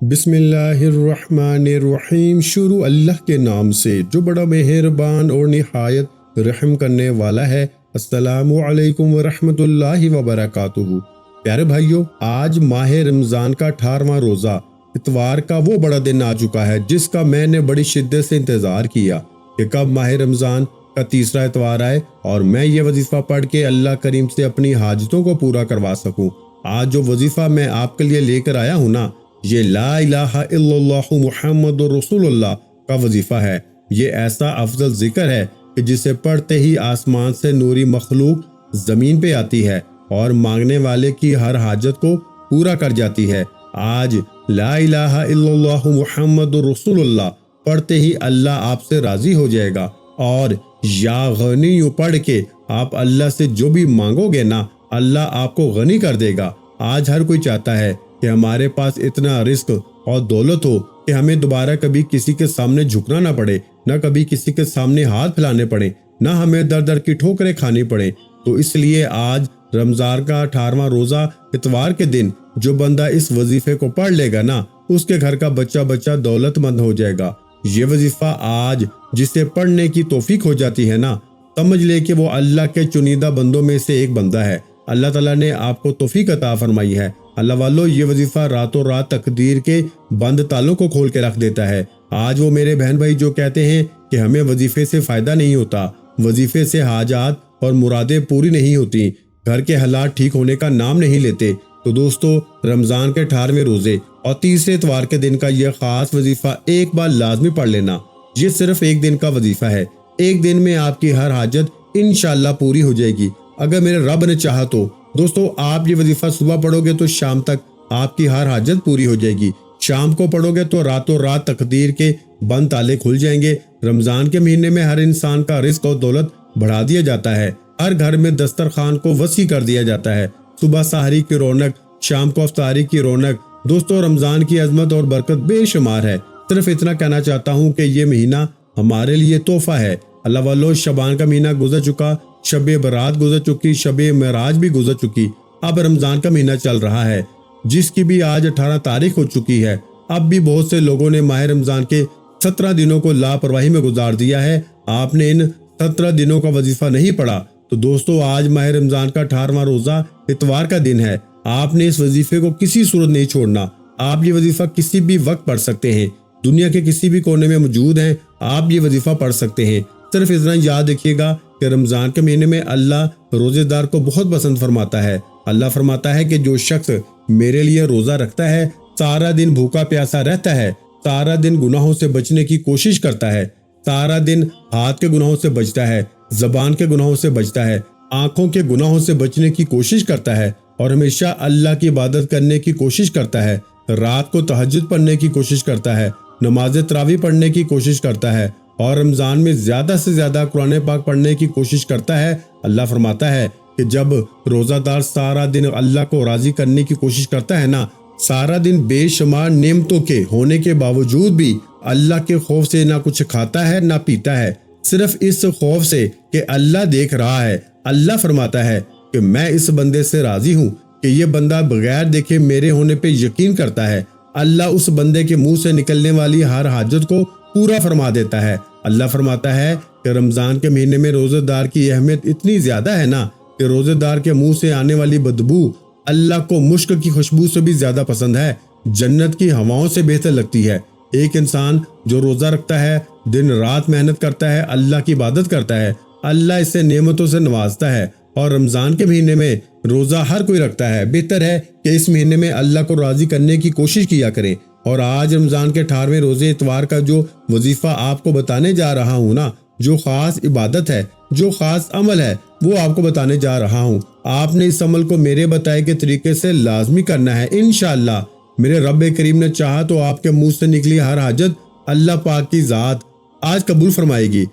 بسم اللہ الرحمن الرحیم۔ شروع اللہ کے نام سے جو بڑا مہربان اور نہایت رحم کرنے والا ہے۔ السلام علیکم ورحمۃ اللہ وبرکاتہ۔ پیارے بھائیو، آج ماہ رمضان کا 18واں روزہ اتوار کا وہ بڑا دن آ چکا ہے جس کا میں نے بڑی شدت سے انتظار کیا کہ کب ماہ رمضان کا تیسرا اتوار آئے اور میں یہ وظیفہ پڑھ کے اللہ کریم سے اپنی حاجتوں کو پورا کروا سکوں۔ آج جو وظیفہ میں آپ کے لیے لے کر آیا ہوں نا، یہ لا الہ الا اللہ محمد رسول اللہ کا وظیفہ ہے۔ یہ ایسا افضل ذکر ہے کہ جسے پڑھتے ہی آسمان سے نوری مخلوق زمین پہ آتی ہے اور مانگنے والے کی ہر حاجت کو پورا کر جاتی ہے۔ آج لا الہ الا اللہ محمد رسول اللہ پڑھتے ہی اللہ آپ سے راضی ہو جائے گا، اور یا غنی پڑھ کے آپ اللہ سے جو بھی مانگو گے نا، اللہ آپ کو غنی کر دے گا۔ آج ہر کوئی چاہتا ہے کہ ہمارے پاس اتنا رزق اور دولت ہو کہ ہمیں دوبارہ کبھی کسی کے سامنے جھکنا نہ پڑے، نہ کبھی کسی کے سامنے ہاتھ پھیلانے پڑے، نہ ہمیں در در کی ٹھوکریں کھانی پڑے۔ تو اس لیے آج رمضان کا 18واں روزہ اتوار کے دن جو بندہ اس وظیفے کو پڑھ لے گا نا، اس کے گھر کا بچہ دولت مند ہو جائے گا۔ یہ وظیفہ آج جسے پڑھنے کی توفیق ہو جاتی ہے نا، سمجھ لے کہ وہ اللہ کے چنیدہ بندوں میں سے ایک بندہ ہے۔ اللہ تعالیٰ نے آپ کو توفیق عطا فرمائی ہے۔ اللہ والو، یہ وظیفہ راتوں رات تقدیر کے بند تالوں کو کھول کے رکھ دیتا ہے۔ آج وہ میرے بہن بھائی جو کہتے ہیں کہ ہمیں وظیفے سے فائدہ نہیں ہوتا، وظیفے سے حاجات اور مرادیں پوری نہیں ہوتی، گھر کے حالات ٹھیک ہونے کا نام نہیں لیتے، تو دوستو، رمضان کے 18ویں روزے اور تیسرے اتوار کے دن کا یہ خاص وظیفہ ایک بار لازمی پڑھ لینا۔ یہ صرف ایک دن کا وظیفہ ہے۔ ایک دن میں آپ کی ہر حاجت انشاءاللہ پوری ہو جائے گی اگر میرے رب نے چاہا تو۔ دوستو، آپ یہ وظیفہ صبح پڑھو گے تو شام تک آپ کی ہر حاجت پوری ہو جائے گی۔ شام کو پڑھو گے تو راتوں رات تقدیر کے بند تالے کھل جائیں گے۔ رمضان کے مہینے میں ہر انسان کا رزق اور دولت بڑھا دیا جاتا ہے۔ ہر گھر میں دسترخوان کو وسیع کر دیا جاتا ہے۔ صبح سحری کی رونق، شام کو افطاری کی رونق۔ دوستو، رمضان کی عظمت اور برکت بے شمار ہے۔ صرف اتنا کہنا چاہتا ہوں کہ یہ مہینہ ہمارے لیے تحفہ ہے۔ اللہ والو، شعبان کا مہینہ گزر چکا، شب برات گزر چکی، شب معراج بھی گزر چکی، اب رمضان کا مہینہ چل رہا ہے جس کی بھی آج 18 تاریخ ہو چکی ہے۔ اب بھی بہت سے لوگوں نے ماہ رمضان کے 17 دنوں کو لاپرواہی میں گزار دیا ہے۔ آپ نے ان 17 دنوں کا وظیفہ نہیں پڑھا۔ تو دوستو، آج ماہ رمضان کا 18واں روزہ اتوار کا دن ہے۔ آپ نے اس وظیفے کو کسی صورت نہیں چھوڑنا۔ آپ یہ وظیفہ کسی بھی وقت پڑھ سکتے ہیں، دنیا کے کسی بھی کونے میں موجود ہیں، آپ یہ وظیفہ پڑھ سکتے ہیں۔ صرف اتنا یاد رکھیے گا کہ رمضان کے مہینے میں اللہ روزے دار کو بہت پسند فرماتا ہے۔ اللہ فرماتا ہے کہ جو شخص میرے لیے روزہ رکھتا ہے، سارا دن بھوکا پیاسا رہتا ہے، سارا دن گناہوں سے بچنے کی کوشش کرتا ہے، سارا دن ہاتھ کے گناہوں سے بچتا ہے، زبان کے گناہوں سے بچتا ہے، آنکھوں کے گناہوں سے بچنے کی کوشش کرتا ہے، اور ہمیشہ اللہ کی عبادت کرنے کی کوشش کرتا ہے، رات کو تہجد پڑھنے کی کوشش کرتا ہے، نماز تراویح پڑھنے کی کوشش کرتا ہے، اور رمضان میں زیادہ سے زیادہ قرآن پاک پڑھنے کی کوشش کرتا ہے۔ اللہ فرماتا ہے کہ جب روزہ دار سارا دن اللہ کو راضی کرنے کی کوشش کرتا ہے نا، سارا دن بے شمار نعمتوں کے ہونے کے باوجود بھی اللہ کے خوف سے نہ کچھ کھاتا ہے نہ پیتا ہے، صرف اس خوف سے کہ اللہ دیکھ رہا ہے۔ اللہ فرماتا ہے کہ میں اس بندے سے راضی ہوں کہ یہ بندہ بغیر دیکھے میرے ہونے پہ یقین کرتا ہے۔ اللہ اس بندے کے منہ سے نکلنے والی ہر حاجت کو پورا فرما دیتا ہے۔ اللہ فرماتا ہے کہ رمضان کے مہینے میں روزے دار کی اہمیت اتنی زیادہ ہے نا کہ روزے دار کے منہ سے آنے والی بدبو اللہ کو مشک کی خوشبو سے بھی زیادہ پسند ہے، جنت کی ہواؤں سے بہتر لگتی ہے۔ ایک انسان جو روزہ رکھتا ہے، دن رات محنت کرتا ہے، اللہ کی عبادت کرتا ہے، اللہ اسے نعمتوں سے نوازتا ہے۔ اور رمضان کے مہینے میں روزہ ہر کوئی رکھتا ہے۔ بہتر ہے کہ اس مہینے میں اللہ کو راضی کرنے کی کوشش کیا کریں۔ اور آج رمضان کے 18ویں روزے اتوار کا جو وظیفہ آپ کو بتانے جا رہا ہوں نا، جو خاص عبادت ہے، جو خاص عمل ہے، وہ آپ کو بتانے جا رہا ہوں۔ آپ نے اس عمل کو میرے بتائے کے طریقے سے لازمی کرنا ہے۔ انشاءاللہ میرے رب کریم نے چاہا تو آپ کے منہ سے نکلی ہر حاجت اللہ پاک کی ذات آج قبول فرمائے گی۔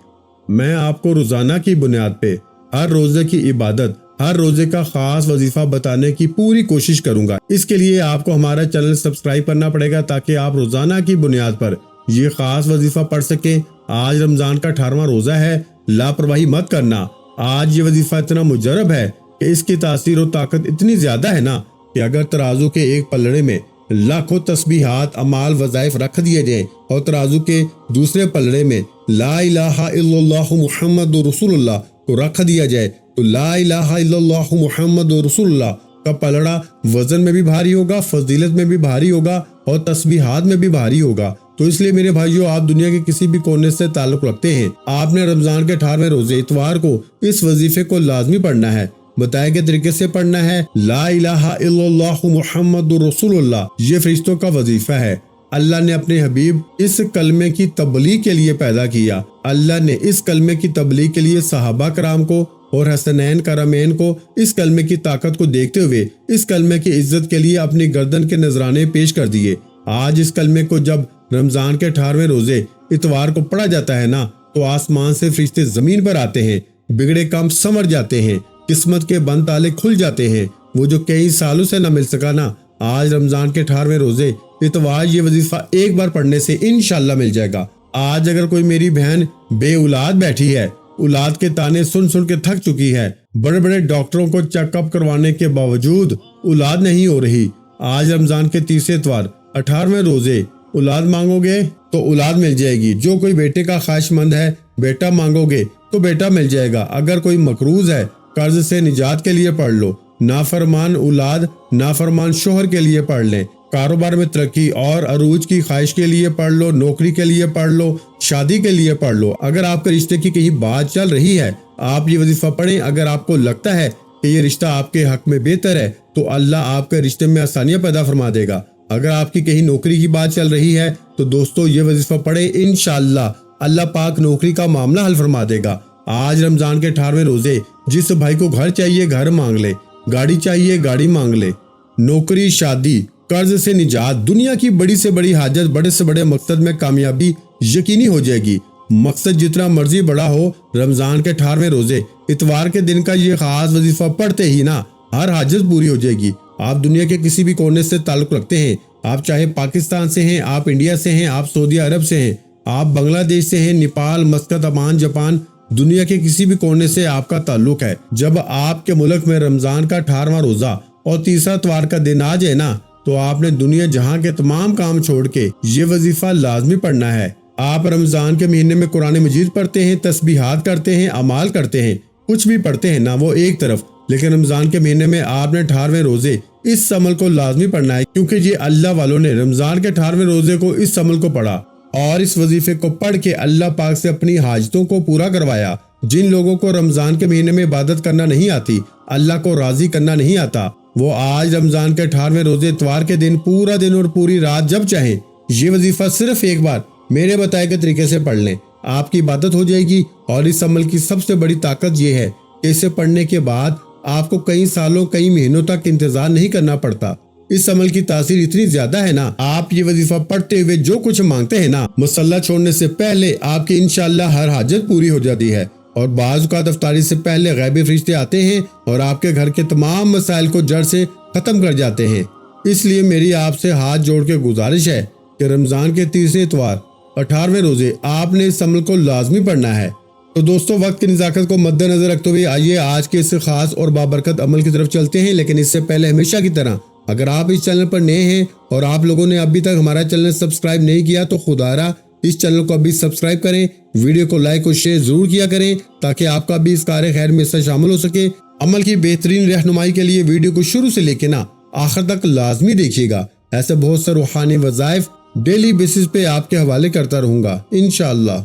میں آپ کو روزانہ کی بنیاد پہ ہر روزے کی عبادت، ہر روزے کا خاص وظیفہ بتانے کی پوری کوشش کروں گا۔ اس کے لیے آپ کو ہمارا چینل سبسکرائب کرنا پڑے گا تاکہ آپ روزانہ کی بنیاد پر یہ خاص وظیفہ پڑھ سکیں۔ آج رمضان کا 18واں روزہ ہے، لاپرواہی مت کرنا۔ آج یہ وظیفہ اتنا مجرب ہے کہ اس کی تاثیر و طاقت اتنی زیادہ ہے نا کہ اگر ترازو کے ایک پلڑے میں لاکھوں تسبیحات اعمال وظائف رکھ دیے جائیں اور ترازو کے دوسرے پلڑے میں لا الہ الا اللہ محمد رسول اللہ کو رکھ دیا جائے تو لا الہ الا اللہ محمد رسول اللہ کا پلڑا وزن میں بھی بھاری ہوگا، فضیلت میں بھی بھاری ہوگا اور تسبیحات میں بھی بھاری ہوگا۔ تو اس لیے میرے بھائیوں، آپ دنیا کے کسی بھی کونے سے تعلق رکھتے ہیں، آپ نے رمضان کے 18ویں روزے اتوار کو اس وظیفے کو لازمی پڑھنا ہے، بتائے گئے طریقے سے پڑھنا ہے۔ لا الہ الا اللہ محمد رسول اللہ یہ فرشتوں کا وظیفہ ہے۔ اللہ نے اپنے حبیب اس کلمے کی تبلیغ کے لیے پیدا کیا۔ اللہ نے اس کلمے کی تبلیغ کے لیے صحابہ کرام کو اور حسنین کرمین کو اس کلمے کی طاقت کو دیکھتے ہوئے اس کلمے کی عزت کے لیے اپنی گردن کے نذرانے پیش کر دیے۔ آج اس کلمے کو جب رمضان کے 18ویں روزے اتوار کو پڑھا جاتا ہے نا، تو آسمان سے فرشتے زمین پر آتے ہیں، بگڑے کام سنور جاتے ہیں، قسمت کے بند تالے کھل جاتے ہیں۔ وہ جو کئی سالوں سے نہ مل سکا نا، آج رمضان کے 18ویں روزے اتوار یہ وظیفہ ایک بار پڑھنے سے انشاءاللہ مل جائے گا۔ آج اگر کوئی میری بہن بے اولاد بیٹھی ہے، اولاد کے تانے سن سن کے تھک چکی ہے، بڑے بڑے ڈاکٹروں کو چیک اپ کروانے کے باوجود اولاد نہیں ہو رہی، آج رمضان کے تیسرے اتوار 18ویں روزے اولاد مانگو گے تو اولاد مل جائے گی۔ جو کوئی بیٹے کا خواہش مند ہے، بیٹا مانگو گے تو بیٹا مل جائے گا۔ اگر کوئی مقروض ہے، قرض سے نجات کے لیے پڑھ لو۔ نافرمان اولاد نافرمان شوہر کے لیے پڑھ لیں۔ کاروبار میں ترقی اور عروج کی خواہش کے لیے پڑھ لو، نوکری کے لیے پڑھ لو، شادی کے لیے پڑھ لو۔ اگر آپ کے رشتے کی کہیں بات چل رہی ہے، آپ یہ وظیفہ پڑھیں۔ اگر آپ کو لگتا ہے کہ یہ رشتہ آپ کے حق میں بہتر ہے تو اللہ آپ کے رشتے میں آسانیاں پیدا فرما دے گا۔ اگر آپ کی کہیں نوکری کی بات چل رہی ہے تو دوستو یہ وظیفہ پڑھیں، انشاءاللہ اللہ پاک نوکری کا معاملہ حل فرما دے گا۔ آج رمضان کے 18ویں روزے جس بھائی کو گھر چاہیے گھر مانگ لے، گاڑی چاہیے گاڑی مانگ لے، نوکری، شادی، قرض سے نجات، دنیا کی بڑی سے بڑی حاجت، بڑے سے بڑے مقصد میں کامیابی یقینی ہو جائے گی۔ مقصد جتنا مرضی بڑا ہو، رمضان کے 18ویں روزے اتوار کے دن کا یہ خاص وظیفہ پڑھتے ہی نا ہر حاجت پوری ہو جائے گی۔ آپ دنیا کے کسی بھی کونے سے تعلق رکھتے ہیں، آپ چاہے پاکستان سے ہیں، آپ انڈیا سے ہیں، آپ سعودی عرب سے ہیں، آپ بنگلہ دیش سے ہیں، نیپال، مسقط، عمان، جاپان، دنیا کے کسی بھی کونے سے آپ کا تعلق ہے، جب آپ کے ملک میں رمضان کا 18واں روزہ اور تیسرا اتوار کا دن آ جائے نا، تو آپ نے دنیا جہاں کے تمام کام چھوڑ کے یہ وظیفہ لازمی پڑھنا ہے۔ آپ رمضان کے مہینے میں قرآن مجید پڑھتے ہیں، تسبیحات کرتے ہیں، اعمال کرتے ہیں، کچھ بھی پڑھتے ہیں نا، وہ ایک طرف، لیکن رمضان کے مہینے میں آپ نے 18ویں روزے اس عمل کو لازمی پڑھنا ہے، کیونکہ یہ اللہ والوں نے رمضان کے 18ویں روزے کو اس عمل کو پڑھا اور اس وظیفے کو پڑھ کے اللہ پاک سے اپنی حاجتوں کو پورا کروایا۔ جن لوگوں کو رمضان کے مہینے میں عبادت کرنا نہیں آتی، اللہ کو راضی کرنا نہیں آتا، وہ آج رمضان کے 18ویں روزے اتوار کے دن پورا دن اور پوری رات جب چاہیں یہ وظیفہ صرف ایک بار میرے بتائے گئے طریقے سے پڑھ لیں، آپ کی عبادت ہو جائے گی۔ اور اس عمل کی سب سے بڑی طاقت یہ ہے کہ اسے پڑھنے کے بعد آپ کو کئی سالوں کئی مہینوں تک انتظار نہیں کرنا پڑتا۔ اس عمل کی تاثیر اتنی زیادہ ہے نا، آپ یہ وظیفہ پڑھتے ہوئے جو کچھ مانگتے ہیں نا، مصلی چھوڑنے سے پہلے آپ کی انشاءاللہ ہر حاجت پوری ہو جاتی ہے۔ اور بعض اوقات افطاری سے پہلے غیبی فرشتے آتے ہیں اور آپ کے گھر کے تمام مسائل کو جڑ سے ختم کر جاتے ہیں۔ اس لیے میری آپ سے ہاتھ جوڑ کے گزارش ہے کہ رمضان کے تیسرے اتوار 18ویں روزے آپ نے اس عمل کو لازمی پڑھنا ہے۔ تو دوستو، وقت کی نزاکت کو مد نظر رکھتے ہوئے آئیے آج کے اس خاص اور بابرکت عمل کی طرف چلتے ہیں، لیکن اس سے پہلے ہمیشہ کی طرح اگر آپ اس چینل پر نئے ہیں اور آپ لوگوں نے ابھی تک ہمارا چینل سبسکرائب نہیں کیا تو خدارا اس چینل کو ابھی سبسکرائب کریں، ویڈیو کو لائک اور شیئر ضرور کیا کریں تاکہ آپ کا بھی اس کار خیر میں حصہ شامل ہو سکے۔ عمل کی بہترین رہنمائی کے لیے ویڈیو کو شروع سے لے کے نا آخر تک لازمی دیکھیے گا۔ ایسے بہت سے روحانی وظائف ڈیلی بیسس پہ آپ کے حوالے کرتا رہوں گا انشاءاللہ۔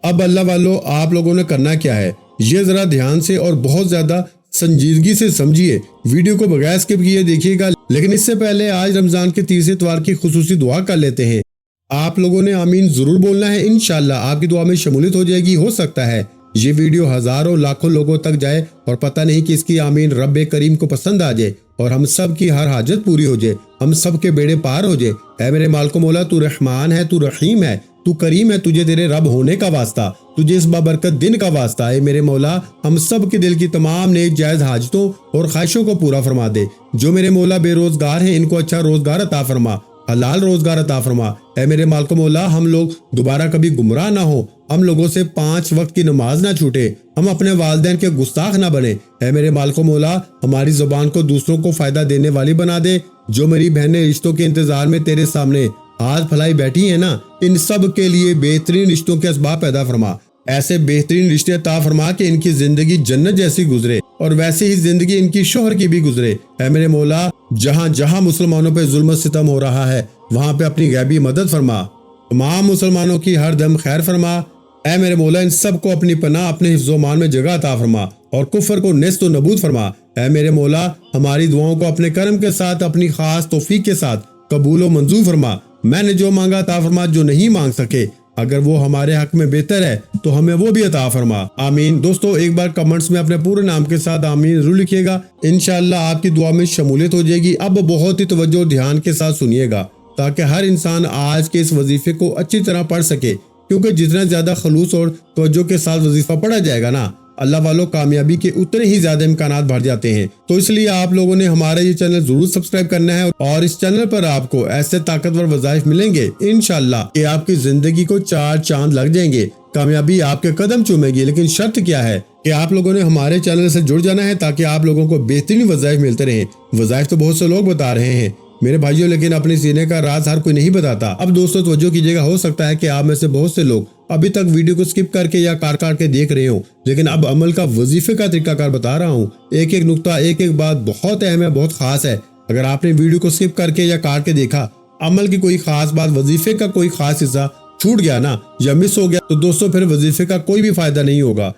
اب اللہ والو، آپ لوگوں نے کرنا کیا ہے، یہ ذرا دھیان سے اور بہت زیادہ سنجیدگی سے سمجھیے، ویڈیو کو بغیر اسکپ کیے دیکھیے گا۔ لیکن اس سے پہلے آج رمضان کے تیسرے اتوار کی خصوصی دعا کر لیتے ہیں۔ آپ لوگوں نے آمین ضرور بولنا ہے، انشاءاللہ آپ کی دعا میں شمولیت ہو جائے گی۔ ہو سکتا ہے یہ ویڈیو ہزاروں لاکھوں لوگوں تک جائے اور پتہ نہیں کہ اس کی آمین رب کریم کو پسند آ جائے اور ہم سب کی ہر حاجت پوری ہو جائے، ہم سب کے بیڑے پار ہو جائے۔ اے میرے مالک و مولا، تو رحمان ہے، تو رحیم ہے، تو کریم ہے، تجھے تیرے رب ہونے کا واسطہ، تجھے اس بابرکت دن کا واسطہ۔ اے میرے مولا، ہم سب کے دل کی تمام نیک جائز حاجتوں اور خواہشوں کو پورا فرما دے۔ جو میرے مولا بے روزگار ہیں، ان کو اچھا روزگار عطا فرما، حلال روزگار عطا فرما۔ اے میرے مالک و مولا، ہم لوگ دوبارہ کبھی گمراہ نہ ہو، ہم لوگوں سے 5 وقت کی نماز نہ چھوٹے، ہم اپنے والدین کے گستاخ نہ بنے۔ اے میرے مالک و مولا، ہماری زبان کو دوسروں کو فائدہ دینے والی بنا دے، جو میری بہنیں رشتوں کے انتظار میں تیرے سامنے ہاتھ پھیلائی بیٹھی ہیں نا، ان سب کے لیے بہترین رشتوں کے اسباب پیدا فرما، ایسے بہترین رشتے عطا فرما کہ ان کی زندگی جنت جیسی گزرے اور ویسے ہی زندگی ان کی شوہر کی بھی گزرے۔ اے میرے مولا، جہاں جہاں مسلمانوں پہ ظلم و ستم ہو رہا ہے وہاں پہ اپنی غیبی مدد فرما، تمام مسلمانوں کی ہر دم خیر فرما۔ اے میرے مولا، ان سب کو اپنی پناہ اپنے حفظ و امان میں جگہ عطا فرما اور کفر کو نیست و نبود فرما۔ اے میرے مولا، ہماری دعاؤں کو اپنے کرم کے ساتھ اپنی خاص توفیق کے ساتھ قبول و منظور فرما۔ میں نے جو مانگا عطا فرما، جو نہیں مانگ سکے اگر وہ ہمارے حق میں بہتر ہے تو ہمیں وہ بھی عطا فرما۔ آمین۔ دوستو، ایک بار کمنٹس میں اپنے پورے نام کے ساتھ آمین ضرور لکھیے گا، انشاءاللہ آپ کی دعا میں شمولیت ہو جائے گی۔ اب بہت ہی توجہ اور دھیان کے ساتھ سنیے گا تاکہ ہر انسان آج کے اس وظیفے کو اچھی طرح پڑھ سکے، کیونکہ جتنا زیادہ خلوص اور توجہ کے ساتھ وظیفہ پڑھا جائے گا نا، اللہ والوں کامیابی کے اتنے ہی زیادہ امکانات بڑھ جاتے ہیں۔ تو اس لیے آپ لوگوں نے ہمارا یہ چینل ضرور سبسکرائب کرنا ہے، اور اس چینل پر آپ کو ایسے طاقتور وظائف ملیں گے انشاءاللہ کہ آپ کی زندگی کو 4 چاند لگ جائیں گے، کامیابی آپ کے قدم چومے گی۔ لیکن شرط کیا ہے کہ آپ لوگوں نے ہمارے چینل سے جڑ جانا ہے تاکہ آپ لوگوں کو بہترین وظائف ملتے رہیں۔ وظائف تو بہت سے لوگ بتا رہے ہیں میرے بھائیوں، لیکن اپنے سینے کا راز ہر کوئی نہیں بتاتا۔ اب دوستو توجہ کیجیے گا، ہو سکتا ہے کہ آپ میں سے بہت سے لوگ ابھی تک ویڈیو کو سکپ کر کے یا کاٹ کے دیکھ رہے ہوں، لیکن اب عمل کا وظیفے کا طریقہ کار بتا رہا ہوں۔ ایک ایک نقطہ، ایک ایک بات بہت اہم ہے، بہت خاص ہے۔ اگر آپ نے ویڈیو کو سکپ کر کے یا کاٹ کے دیکھا، عمل کی کوئی خاص بات، وظیفے کا کوئی خاص حصہ چھوٹ گیا نا یا مس ہو گیا، تو دوستو پھر وظیفے کا کوئی بھی فائدہ نہیں ہوگا۔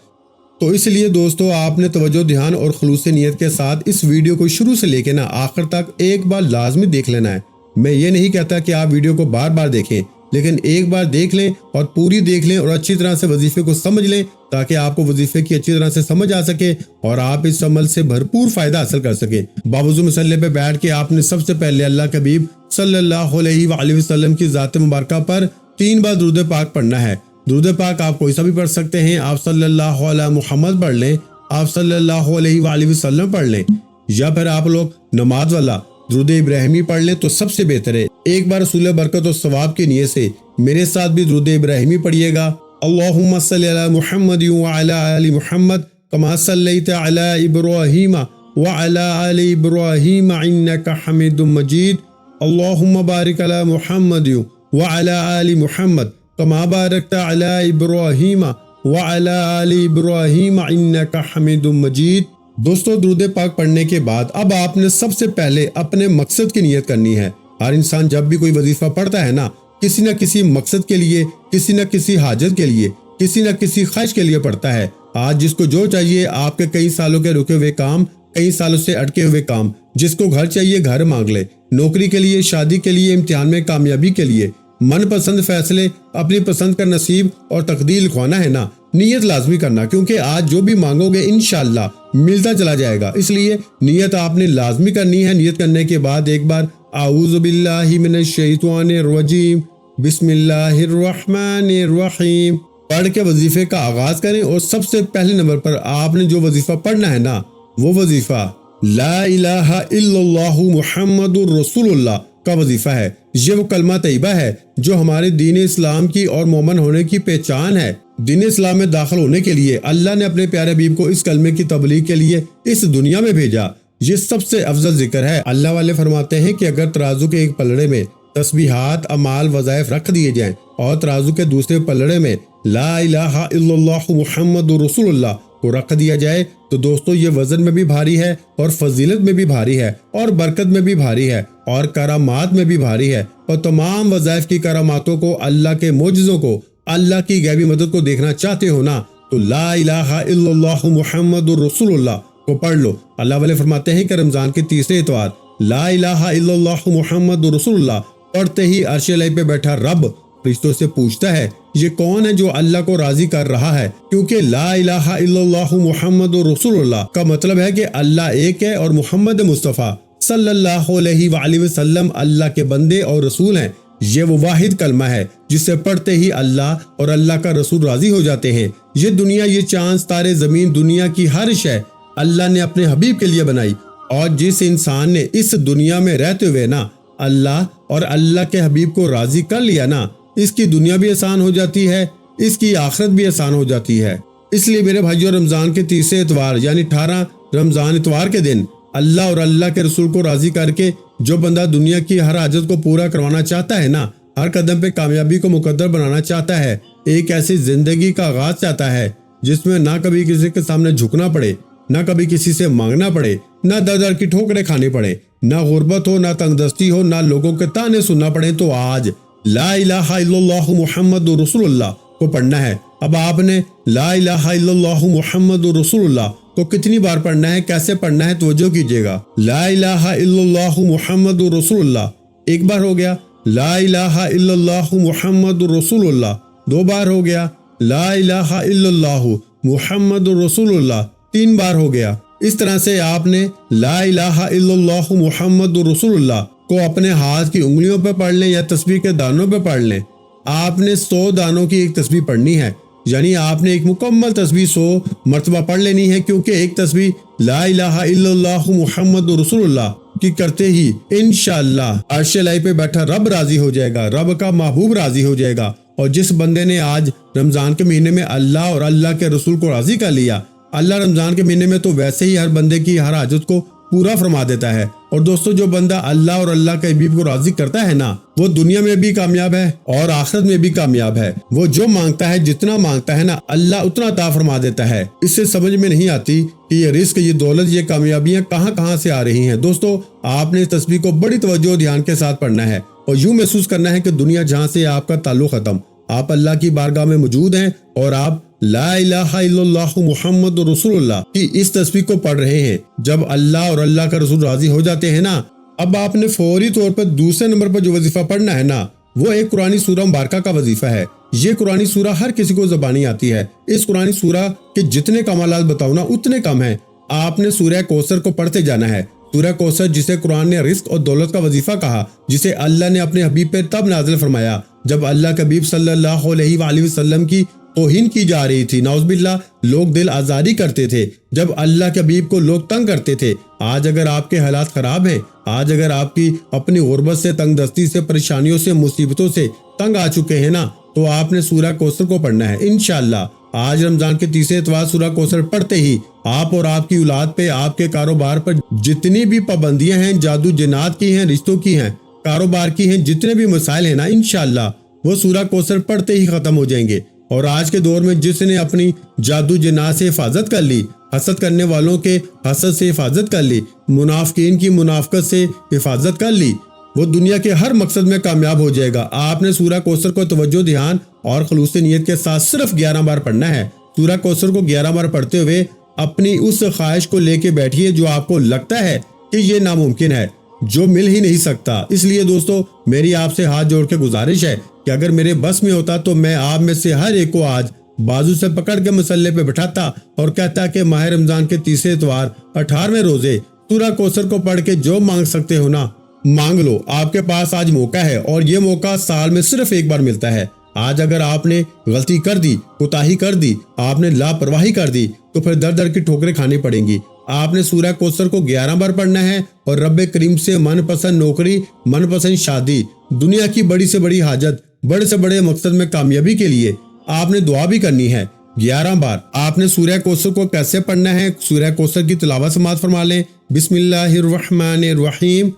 تو اس لیے دوستو آپ نے توجہ، دھیان اور خلوص نیت کے ساتھ اس ویڈیو کو شروع سے لے کے نا آخر تک ایک بار لازمی دیکھ لینا ہے۔ میں یہ نہیں کہتا کہ آپ ویڈیو کو بار بار دیکھیں، لیکن ایک بار دیکھ لیں اور پوری دیکھ لیں اور اچھی طرح سے وظیفے کو سمجھ لیں تاکہ آپ کو وظیفے کی اچھی طرح سے سمجھ آ سکے اور آپ اس عمل سے بھرپور فائدہ حاصل کر سکیں۔ باوضو مصلی پہ بیٹھ کے آپ نے سب سے پہلے اللہ کے حبیب صلی اللہ علیہ وآلہ وسلم کی ذات مبارکہ پر 3 بار درود پاک پڑھنا ہے۔ درود پاک آپ کوئی سا بھی پڑھ سکتے ہیں، آپ صلی اللہ علیہ محمد پڑھ لیں، آپ صلی اللہ علیہ وآلہ وسلم پڑھ لیں، یا پھر آپ لوگ نماز والا درود ابراہیمی پڑھ لیں تو سب سے بہتر ہے۔ ایک بار رسول برکت و ثواب کی نیت سے میرے ساتھ بھی درود ابراہیمی پڑھیے گا۔ اللہم صلی علی محمد وعلی آل محمد کما صلیت علی ابراہیم وعلی آل ابراہیم انک حمید مجید۔ اللہم بارک علی محمد وعلی آل محمد کما بارکت علی ابراہیم وعلی آل ابراہیم انک حمید مجید۔ دوستو درود پاک پڑھنے کے بعد اب آپ نے سب سے پہلے اپنے مقصد کی نیت کرنی ہے۔ ہر انسان جب بھی کوئی وظیفہ پڑھتا ہے نا، کسی نہ کسی مقصد کے لیے، کسی نہ کسی حاجت کے لیے، کسی نہ کسی خواہش کے لیے پڑھتا ہے۔ آج جس کو جو چاہیے، آپ کے کئی سالوں کے رکے ہوئے کام، کئی سالوں سے اٹکے ہوئے کام، جس کو گھر چاہیے گھر مانگ لے، نوکری کے لیے، شادی کے لیے، امتحان میں کامیابی کے لیے، من پسند فیصلے، اپنی پسند کا نصیب اور تقدیر لکھوانا ہے نا، نیت لازمی کرنا، کیونکہ آج جو بھی مانگو گے انشاءاللہ ملتا چلا جائے گا۔ اس لیے نیت آپ نے لازمی کرنی ہے۔ نیت کرنے کے بعد ایک بار اعوذ باللہ من الشیطان الرجیم بسم اللہ الرحمن الرحیم پڑھ کے وظیفے کا آغاز کریں، اور سب سے پہلے نمبر پر آپ نے جو وظیفہ پڑھنا ہے نا، وہ وظیفہ لا الہ الا اللہ محمد الرسول اللہ کا وظیفہ ہے۔ یہ وہ کلمہ طیبہ ہے جو ہمارے دین اسلام کی اور مومن ہونے کی پہچان ہے۔ دین اسلام میں داخل ہونے کے لیے اللہ نے اپنے پیارے حبیب کو اس کلمے کی تبلیغ کے لیے اس دنیا میں بھیجا۔ یہ سب سے افضل ذکر ہے۔ اللہ والے فرماتے ہیں کہ اگر ترازو کے ایک پلڑے میں تسبیحات، اعمال، وظائف رکھ دیے جائیں اور ترازو کے دوسرے پلڑے میں لا الہ الا اللہ محمد رسول اللہ کو رکھ دیا جائے تو دوستو یہ وزن میں بھی بھاری ہے اور فضیلت میں بھی بھاری ہے اور برکت میں بھی بھاری ہے اور کرامات میں بھی بھاری ہے، اور تمام وظائف کی کراماتوں کو، اللہ کے معجزوں کو، اللہ کی غیبی مدد کو دیکھنا چاہتے ہو نا، تو لا الہ الا اللہ محمد رسول اللہ کو پڑھ لو۔ اللہ والے فرماتے ہیں کہ رمضان کے تیسرے اتوار لا الہ الا اللہ محمد رسول اللہ پڑھتے ہی عرش الہی پہ بیٹھا رب فرشتوں سے پوچھتا ہے یہ کون ہے جو اللہ کو راضی کر رہا ہے، کیونکہ لا الہ الا اللہ محمد رسول اللہ کا مطلب ہے کہ اللہ ایک ہے اور محمد مصطفیٰ صلی اللہ علیہ وآلہ وسلم اللہ کے بندے اور رسول ہیں۔ یہ وہ واحد کلمہ ہے جسے پڑھتے ہی اللہ اور اللہ کا رسول راضی ہو جاتے ہیں۔ یہ دنیا، یہ چاند، ستارے، زمین، دنیا کی ہر شے اللہ نے اپنے حبیب کے لیے بنائی، اور جس انسان نے اس دنیا میں رہتے ہوئے نا اللہ اور اللہ کے حبیب کو راضی کر لیا نا، اس کی دنیا بھی آسان ہو جاتی ہے، اس کی آخرت بھی آسان ہو جاتی ہے۔ اس لیے میرے بھائیوں، رمضان کے تیسرے اتوار یعنی 18 رمضان اتوار کے دن اللہ اور اللہ کے رسول کو راضی کر کے جو بندہ دنیا کی ہر حاجت کو پورا کروانا چاہتا ہے نا، ہر قدم پہ کامیابی کو مقدر بنانا چاہتا ہے، ایک ایسی زندگی کا آغاز چاہتا ہے جس میں نہ کبھی کسی کے سامنے جھکنا پڑے، نہ کبھی کسی سے مانگنا پڑے، نہ در در کی ٹھوکریں کھانی پڑے، نہ غربت ہو، نہ تنگ دستی ہو، نہ لوگوں کے تانے سننا پڑے، تو آج لا الہ الا اللہ محمد رسول اللہ کو پڑھنا ہے۔ اب آپ نے لا الہ الا اللہ محمد رسول اللہ کو کتنی بار پڑھنا ہے، کیسے پڑھنا ہے، توجہ کیجیے گا۔ لا الہ الا اللہ محمد رسول اللہ ایک بار ہو گیا، لا الہ الا اللہ محمد رسول اللہ دو بار ہو گیا، لا الہ الا اللہ محمد رسول اللہ تین بار ہو گیا۔ اس طرح سے آپ نے لا الہ الا اللہ محمد رسول اللہ کو اپنے ہاتھ کی انگلیوں پہ پڑھ لیں یا تسبیح کے دانوں پہ پڑھ لیں۔ آپ نے 100 دانوں کی ایک تسبیح پڑھنی ہے، یعنی آپ نے ایک مکمل تسبیح 100 مرتبہ پڑھ لینی ہے، کیونکہ ایک تسبیح لا الہ الا اللہ محمد رسول اللہ کی کرتے ہی انشاءاللہ عرش الہی پہ بیٹھا رب راضی ہو جائے گا، رب کا محبوب راضی ہو جائے گا۔ اور جس بندے نے آج رمضان کے مہینے میں اللہ اور اللہ کے رسول کو راضی کر لیا، اللہ رمضان کے مہینے میں تو ویسے ہی ہر بندے کی ہر حاجت کو پورا فرما دیتا ہے۔ اور دوستو، جو بندہ اللہ اور اللہ کے حبیب کو راضی کرتا ہے نا، وہ دنیا میں بھی کامیاب ہے اور آخرت میں بھی کامیاب ہے۔ وہ جو مانگتا ہے، جتنا مانگتا ہے نا، اللہ اتنا عطا فرما دیتا ہے۔ اس سے سمجھ میں نہیں آتی کہ یہ رزق، یہ دولت، یہ کامیابیاں کہاں سے آ رہی ہیں۔ دوستو، آپ نے اس تسبیح کو بڑی توجہ و دھیان کے ساتھ پڑھنا ہے اور یوں محسوس کرنا ہے کہ دنیا جہاں سے آپ کا تعلق ختم، آپ اللہ کی بارگاہ میں موجود ہیں اور آپ لا الہ الا اللہ محمد رسول اللہ کی اس تسبیح کو پڑھ رہے ہیں۔ جب اللہ اور اللہ کا رسول راضی ہو جاتے ہیں نا، اب آپ نے فوری طور پر دوسرے نمبر پر جو وظیفہ پڑھنا ہے نا، وہ ایک قرآنی سورہ مبارکہ کا وظیفہ ہے۔ یہ قرآنی سورہ ہر کسی کو زبانی آتی ہے۔ اس قرآنی سورہ کے جتنے کمالات بتاؤ نا، اتنے کم ہیں۔ آپ نے سورہ کوثر کو پڑھتے جانا ہے۔ سورہ کوثر جسے قرآن نے رزق اور دولت کا وظیفہ کہا، جسے اللہ نے اپنے حبیب پہ تب نازل فرمایا جب اللہ کے حبیب صلی اللہ علیہ وآلہ وسلم کی توہین کی جا رہی تھی، نعوذ باللہ، لوگ دل آزاری کرتے تھے، جب اللہ کے حبیب کو لوگ تنگ کرتے تھے۔ آج اگر آپ کے حالات خراب ہیں، آج اگر آپ کی اپنی غربت سے، تنگ دستی سے، پریشانیوں سے، مصیبتوں سے تنگ آ چکے ہیں نا، تو آپ نے سورہ کوثر کو پڑھنا ہے انشاءاللہ۔ آج رمضان کے تیسرے اتوار سورہ کوثر پڑھتے ہی آپ اور آپ کی اولاد پہ، آپ کے کاروبار پر جتنی بھی پابندیاں ہیں، جادو جنات کی ہیں، رشتوں کی ہیں، کاروبار کی ہیں، جتنے بھی مسائل ہیں نا، انشاءاللہ وہ سورہ کوثر پڑھتے ہی ختم ہو جائیں گے۔ اور آج کے دور میں جس نے اپنی جادو جنات سے حفاظت کر لی، حسد کرنے والوں کے حسد سے حفاظت کر لی، منافقین کی منافقت سے حفاظت کر لی، وہ دنیا کے ہر مقصد میں کامیاب ہو جائے گا۔ آپ نے سورہ کوثر کو توجہ، دھیان اور خلوص نیت کے ساتھ صرف 11 بار پڑھنا ہے۔ سورہ کوثر کو 11 بار پڑھتے ہوئے اپنی اس خواہش کو لے کے بیٹھیے جو آپ کو لگتا ہے کہ یہ ناممکن ہے، جو مل ہی نہیں سکتا۔ اس لیے دوستو، میری آپ سے ہاتھ جوڑ کے گزارش ہے کہ اگر میرے بس میں ہوتا تو میں آپ میں سے ہر ایک کو آج بازو سے پکڑ کے مسلے پہ بٹھاتا اور کہتا کہ ماہ رمضان کے تیسرے اتوار 18ویں روزے سورہ کوثر کو پڑھ کے جو مانگ سکتے ہو نا، مانگ لو۔ آپ کے پاس آج موقع ہے اور یہ موقع سال میں صرف ایک بار ملتا ہے۔ آج اگر آپ نے غلطی کر دی، کوتاہی کر دی، آپ نے لاپرواہی کر دی، تو پھر در در کی ٹھوکریں کھانی پڑیں گی۔ آپ نے سورہ کوثر کو 11 بار پڑھنا ہے اور رب کریم سے من پسند نوکری، من پسند شادی، دنیا کی بڑی سے بڑی حاجت، بڑے سے بڑے مقصد میں کامیابی کے لیے آپ نے دعا بھی کرنی ہے 11 بار۔ آپ نے سورہ کوثر کو کیسے پڑھنا ہے؟ سورہ کوثر کی تلاوت سماعت فرما لیں۔ بسم اللہ الرحمن الرحیم،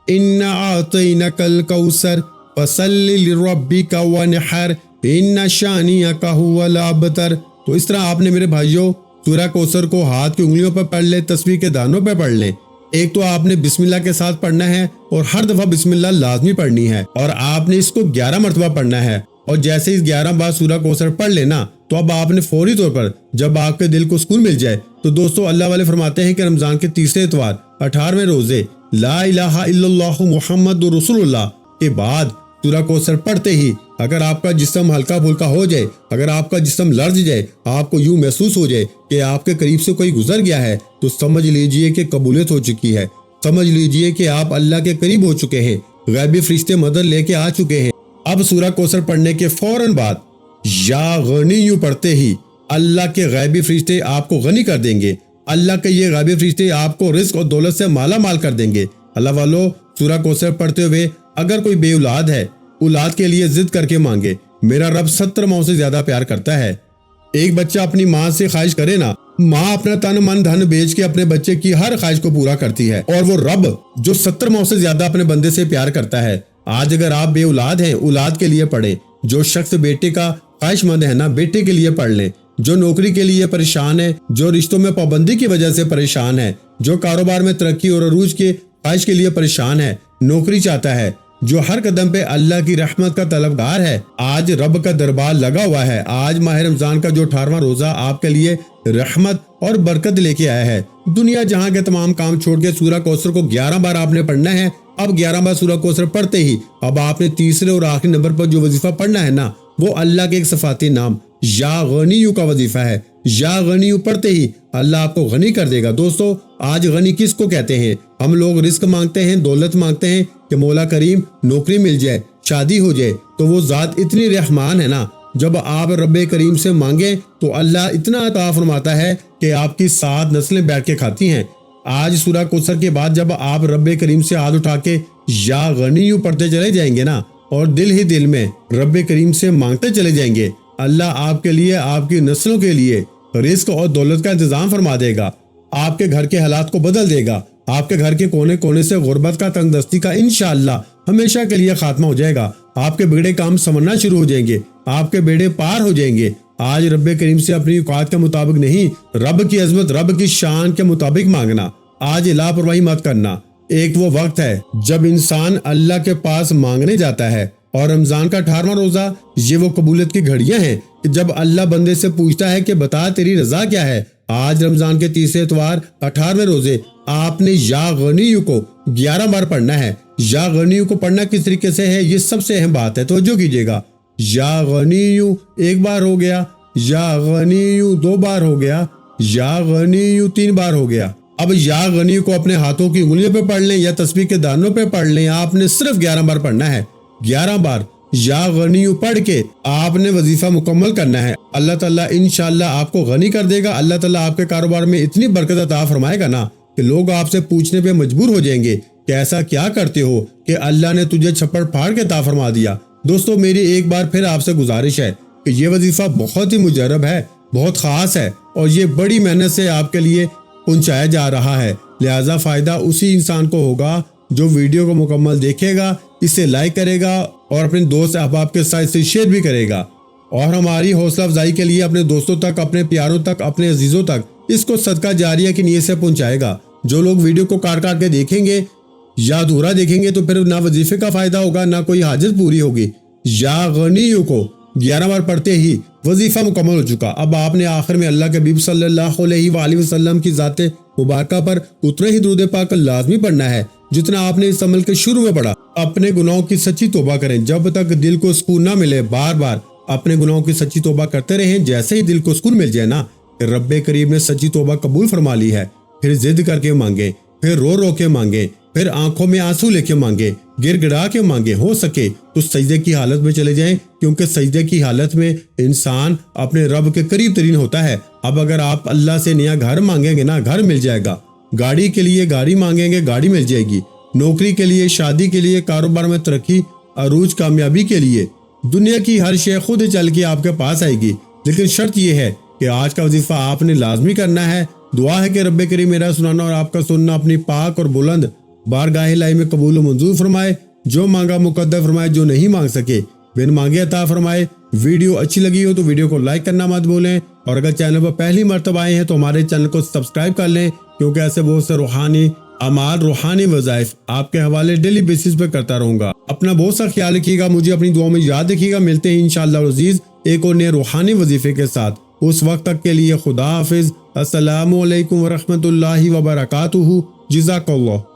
انا اعطینک الکوثر فصل لربک وانحر ان شانئک ھو الابتر۔ تو اس طرح آپ نے میرے بھائیوں سورہ کوثر کو ہاتھ کی انگلیوں پر پڑھ لیں، تسبیح کے دانوں پہ پڑھ لیں۔ ایک تو آپ نے بسم اللہ کے ساتھ پڑھنا ہے اور ہر دفعہ بسم اللہ لازمی پڑھنی ہے، اور آپ نے اس کو 11 مرتبہ پڑھنا ہے۔ اور جیسے اس 11 بار سورہ کوثر پڑھ لینا، تو اب آپ نے فوری طور پر جب آپ کے دل کو سکون مل جائے، تو دوستو اللہ والے فرماتے ہیں کہ رمضان کے تیسرے اتوار 18ویں روزے لا الہ الا اللہ محمد رسول اللہ کے بعد سورہ کوثر پڑھتے ہی اگر آپ کا جسم ہلکا پھلکا ہو جائے، اگر آپ کا جسم لرز جائے، آپ کو یوں محسوس ہو جائے کہ آپ کے قریب سے کوئی گزر گیا ہے، تو سمجھ لیجئے کہ قبولیت ہو چکی ہے، سمجھ لیجئے کہ آپ اللہ کے قریب ہو چکے ہیں، غیبی فرشتے مدد لے کے آ چکے ہیں۔ اب سورہ کوثر پڑھنے کے فوراً بعد یا غنی یوں پڑھتے ہی اللہ کے غیبی فرشتے آپ کو غنی کر دیں گے، اللہ کے یہ غیبی فرشتے آپ کو رزق اور دولت سے مالا مال کر دیں گے۔ اللہ والو، سورہ کوثر پڑھتے ہوئے اگر کوئی بے اولاد ہے، اولاد کے لیے ضد کر کے مانگے۔ میرا رب 70 ماؤں سے زیادہ پیار کرتا ہے۔ ایک بچہ اپنی ماں سے خواہش کرے نا ماں اپنا تن من دھن بیچ کے اپنے بچے کی ہر خواہش کو پورا کرتی ہے، اور وہ رب جو 70 ماؤں سے زیادہ اپنے بندے سے پیار کرتا ہے۔ آج اگر آپ بے اولاد ہیں، اولاد کے لیے پڑھیں۔ جو شخص بیٹے کا خواہش مند ہے نا، بیٹے کے لیے پڑھ لیں۔ جو نوکری کے لیے پریشان ہے، جو رشتوں میں پابندی کی وجہ سے پریشان ہے، جو کاروبار میں ترقی اور عروج کی خواہش کے لیے پریشان ہے، نوکری چاہتا ہے، جو ہر قدم پہ اللہ کی رحمت کا طلبگار ہے، آج رب کا دربار لگا ہوا ہے۔ آج ماہ رمضان کا جو 18واں روزہ آپ کے لیے رحمت اور برکت لے کے آیا ہے۔ دنیا جہاں کے تمام کام چھوڑ کے سورہ کوثر کو 11 بار آپ نے پڑھنا ہے۔ اب 11 بار سورہ کوثر پڑھتے ہی اب آپ نے تیسرے اور آخری نمبر پر جو وظیفہ پڑھنا ہے نا، وہ اللہ کے ایک صفاتی نام یا غنیو کا وظیفہ ہے۔ یا غنیو پڑھتے ہی اللہ آپ کو غنی کر دے گا۔ دوستو، آج غنی کس کو کہتے ہیں؟ ہم لوگ رزق مانگتے ہیں، دولت مانگتے ہیں کہ مولا کریم نوکری مل جائے، شادی ہو جائے، تو وہ ذات اتنی رحمان ہے نا، جب آپ رب کریم سے مانگیں تو اللہ اتنا عطا فرماتا ہے کہ آپ کی 7 نسلیں بیٹھ کے کھاتی ہیں۔ آج سورہ کوثر کے بعد جب آپ رب کریم سے ہاتھ اٹھا کے یا غنیو پڑھتے چلے جائیں گے نا، اور دل ہی دل میں رب کریم سے مانگتے چلے جائیں گے، اللہ آپ کے لیے، آپ کی نسلوں کے لیے رزق اور دولت کا انتظام فرما دے گا۔ آپ کے گھر کے حالات کو بدل دے گا۔ آپ کے گھر کے کونے کونے سے غربت کا، تنگ دستی کا انشاءاللہ ہمیشہ کے لیے خاتمہ ہو جائے گا۔ آپ کے بگڑے کام سنورنا شروع ہو جائیں گے، آپ کے بیڑے پار ہو جائیں گے۔ آج رب کریم سے اپنی اوقات کے مطابق نہیں، رب کی عظمت، رب کی شان کے مطابق مانگنا۔ آج لاپرواہی مت کرنا۔ ایک وہ وقت ہے جب انسان اللہ کے پاس مانگنے جاتا ہے، اور رمضان کا 18واں روزہ یہ وہ قبولیت کی گھڑیاں ہیں کہ جب اللہ بندے سے پوچھتا ہے کہ بتا تیری رضا کیا ہے۔ آج رمضان کے تیسرے اتوار 18ویں روزے آپ نے یا غنیو کو 11 بار پڑھنا ہے۔ یا غنیو کو پڑھنا کس طریقے سے ہے، یہ سب سے اہم بات ہے، توجہ کیجیے گا۔ یا غنیو 1 بار ہو گیا، یا غنیو 2 بار ہو گیا، یا غنیو 3 بار ہو گیا۔ اب یا غنیو کو اپنے ہاتھوں کی انگلیوں پہ پڑھ لیں یا تسبیح کے دانوں پہ پڑھ لیں، آپ نے صرف 11 بار پڑھنا ہے۔ 11 بار یا غنیو پڑھ کے آپ نے وظیفہ مکمل کرنا ہے۔ اللہ تعالیٰ انشاءاللہ آپ کو غنی کر دے گا۔ اللہ تعالیٰ آپ کے کاروبار میں اتنی برکت عطا فرمائے گا نا کہ لوگ آپ سے پوچھنے پہ مجبور ہو جائیں گے کہ ایسا کیا کرتے ہو کہ اللہ نے تجھے چھپڑ پھاڑ کے عطا فرما دیا۔ دوستو، میری ایک بار پھر آپ سے گزارش ہے کہ یہ وظیفہ بہت ہی مجرب ہے، بہت خاص ہے، اور یہ بڑی محنت سے آپ کے لیے پہنچایا جا رہا ہے۔ لہٰذا فائدہ اسی انسان کو ہوگا جو ویڈیو کو مکمل دیکھے گا، اسے لائک کرے گا اور اپنے دوست احباب کے ساتھ اسے شیئر بھی کرے گا۔ اور ہماری حوصلہ افزائی کے لیے اپنے دوستوں تک، اپنے پیاروں تک، اپنے عزیزوں تک اس کو صدقہ جاریہ کی نیت سے پہنچائے گا۔ جو لوگ ویڈیو کو کاٹ کاٹ کے دیکھیں گے یا ادھورا دیکھیں گے تو پھر نہ وظیفے کا فائدہ ہوگا، نہ کوئی حاجت پوری ہوگی۔ یا غنیو کو 11 بار پڑھتے ہی وظیفہ مکمل ہو چکا۔ اب آپ نے آخر میں اللہ کے حبیب صلی اللہ علیہ وآلہ وسلم کی ذات مبارکہ پر اتنے ہی درود پاک لازمی پڑھنا ہے جتنا آپ نے اس عمل کے شروع میں پڑھا۔ اپنے گناہوں کی سچی توبہ کریں جب تک دل کو سکون نہ ملے۔ بار بار اپنے گناہوں کی سچی توبہ کرتے رہیں۔ جیسے ہی دل کو سکون مل جائے نا، رب کریم نے سچی توبہ قبول فرما لی ہے، پھر ضد کر کے مانگے، پھر رو رو کے مانگے، پھر آنکھوں میں آنسو لے کے مانگے، گر گڑا کے مانگے۔ ہو سکے تو سجدے کی حالت میں چلے جائیں، کیونکہ سجدے کی حالت میں انسان اپنے رب کے قریب ترین ہوتا ہے۔ اب اگر آپ اللہ سے نیا گھر مانگیں گے نا، گھر مل جائے گا۔ گاڑی کے لیے گاڑی مانگیں گے، گاڑی مل جائے گی۔ نوکری کے لیے، شادی کے لیے، کاروبار میں ترقی، عروج، کامیابی کے لیے دنیا کی ہر شے خود چل کے آپ کے پاس آئے گی۔ لیکن شرط یہ ہے کہ آج کا وظیفہ آپ نے لازمی کرنا ہے۔ دعا ہے کہ رب کریم میرا سنانا اور آپ کا سننا اپنی پاک اور بلند بارگاہ الہی میں قبول و منظور فرمائے۔ جو مانگا مقدر فرمائے، جو نہیں مانگ سکے بن مانگے عطا فرمائے۔ ویڈیو اچھی لگی ہو تو ویڈیو کو لائک کرنا مت بھولیں، اور اگر چینل پر پہلی مرتبہ آئے ہیں تو ہمارے چینل کو سبسکرائب کر لیں، کیونکہ ایسے بہت سے روحانی اعمال، روحانی وظائف آپ کے حوالے ڈیلی بیسس پہ کرتا رہوں گا۔ اپنا بہت سا خیال رکھیے گا، مجھے اپنی دعاؤں میں یاد رکھیے گا۔ ملتے ہیں انشاءاللہ عزیز ایک اور نئے روحانی وظیفے کے ساتھ۔ اس وقت تک کے لیے خدا حافظ۔ السلام علیکم ورحمۃ اللہ وبرکاتہ۔ جزاک اللہ۔